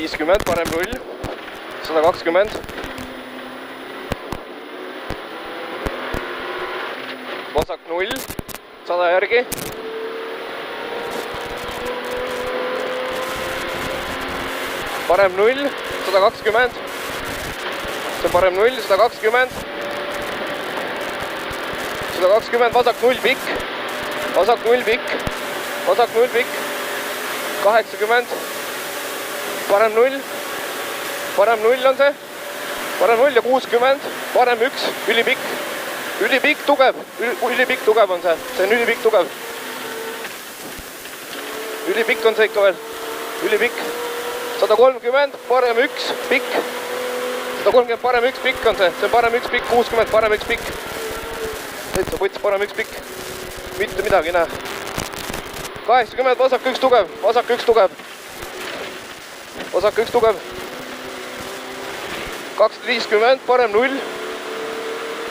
50, parem 0, 120. Vasak 0, 100 järgi. Parem 0, 120. See on parem 0, 120. 120, vasak 0 pikk. Vasak 0 pikk. Vasak 0 pikk. 80. Parem 0. Parem 0 on see. Parem 0 ja 60. Parem 1, ülipikk. Ülipikk, tugev. Ülipikk, tugev on see. See on ülipikk, tugev. Ülipikk on see ikka veel. Ülipikk. 130, parem 1, pikk. 130, parem 1, pikk on see. See on parem 1, pikk. 60, parem 1, pikk. Täitsa võts, parem 1, pikk. Mitte midagi, näe. 80, vasak 1, tugev. Vasak 1, tugev. Vasak 1, tugev. 250, parem 0.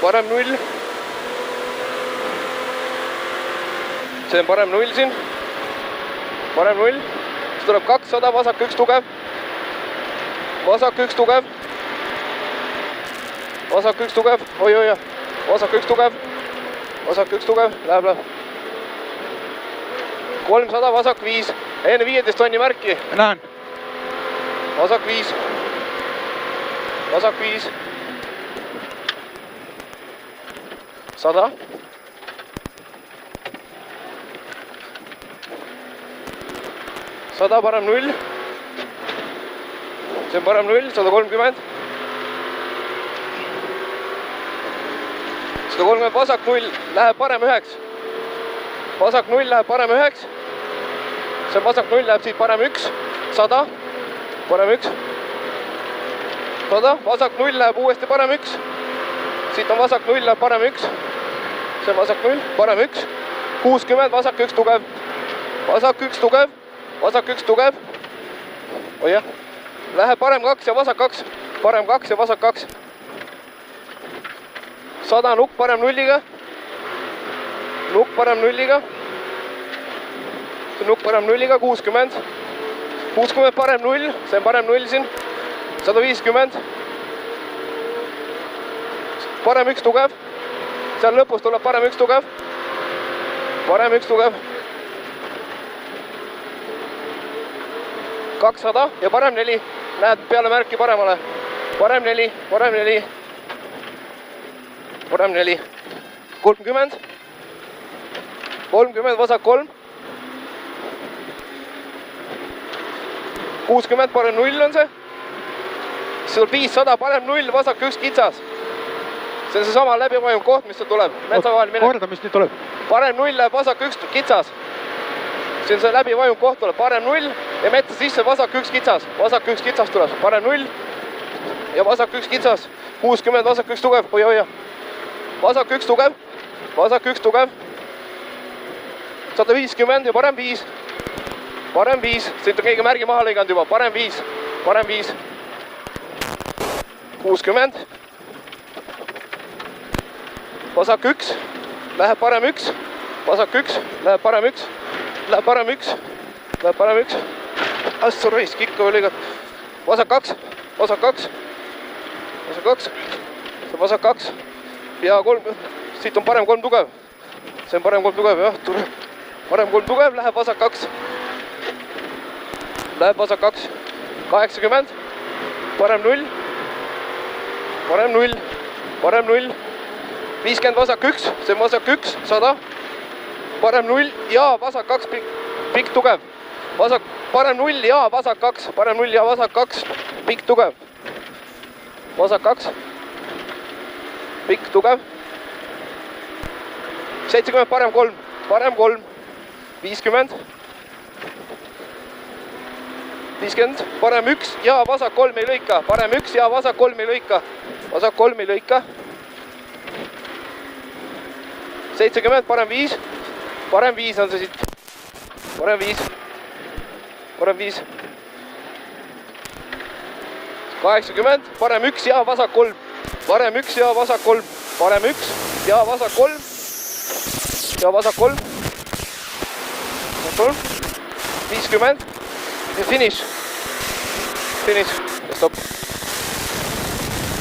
Parem 0. See on parem 0 siin. Parem 0. See tuleb 200, vasak 1, tugev. Vasak 1, tugev. Vasak 1, tugev. Oi. Vasak 1, tugev. Vasak 1, tugev. Läheb. 300, vasak 5. Enne 15 tonni märki. Näen. Vasak 5. Vasak 5. 100. Parem 0. See on parem 0, 130. 130, vasak 0, läheb parem 9. Vasak 0 läheb parem 9. See on vasak 0, läheb siit parem 1. 100. Parem 1. 100, vasak 0 läheb uuesti parem 1. Siit on vasak 0, läheb parem 1. See on vasak 0, parem 1. 60, vasak 1, tugev. Vasak 1, tugev. Vasak 1, tugev. Oi jah. Läheb parem 2 ja vasak 2. Parem 2 ja vasak 2. 100, nukk parem 0-iga. Nukk parem 0-iga. See on nukk parem 0-iga, 60. 60 parem 0, see on parem 0 siin. 150. Parem 1, tugev. Seal lõpus tuleb parem 1, tugev. Parem 1, tugev. 200 ja parem 4. Näed peale märki paremale. Parem 4, parem 4. Parem 4. 30. 30, vasak 3. 60, parem 0 on see. See tuleb 500, parem 0, vasak 1, kitsas. See on seesama läbimajum koht, mis seal tuleb. Metsa vahel minek. Korda, mis nüüd tuleb? Parem 0 läheb vasak 1, kitsas. See on see läbimajum koht tuleb. Parem 0 ja metsa sisse vasak 1, kitsas. Vasak 1, kitsas tuleb. Parem 0 ja vasak 1, kitsas. 60, vasak 1, tugev. Oi. Vasak 1, tugev. Vasak 1, tugev. 150 ja parem 5. Parem 5. Siit on keegi märgi maha lõiganud juba. Parem 5. Parem 5. 60. Vasak 1. Läheb parem 1. Vasak 1. Läheb parem 1. Läheb parem 1. Läheb parem 1. Assu raisk, ikka või lõigat. Vasak 2. Vasak 2. Vasak 2. See on vasak 2. Ja 3. Siit on parem 3 tugev. See on parem 3 tugev, jah. Parem 3 tugev, läheb vasak 2. Läheb vasak 2. 80. Parem 0. Parem 0. Parem 0. 50 vasak 1. See on vasak 1. 100. Parem 0 ja vasak 2. Pikk tugev. Vasak, parem 0 ja vasak 2. Parem 0 ja vasak 2. Pikk tugev. Vasak 2. Pikk tugev. 70, parem 3. Parem 3. 50. 50, parem 1 ja vasak 3 ei lõika. Parem 1 ja vasak 3 ei lõika. Vasak 3 ei lõika. 70, parem 5. Parem 5 on see siit. Parem 5. Parem 5. 80, parem 1 ja vasak 3. Parem 1 ja vasak 3. Parem 1 ja vasak 3. Ja vasak 3. 50. Ja finish. finiš ja stopp.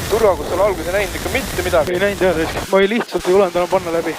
turva, kus sul alguses ei näinud ikka mitte midagi. ei näinud jah, ma ei lihtsalt ei julenud enam panna läbi.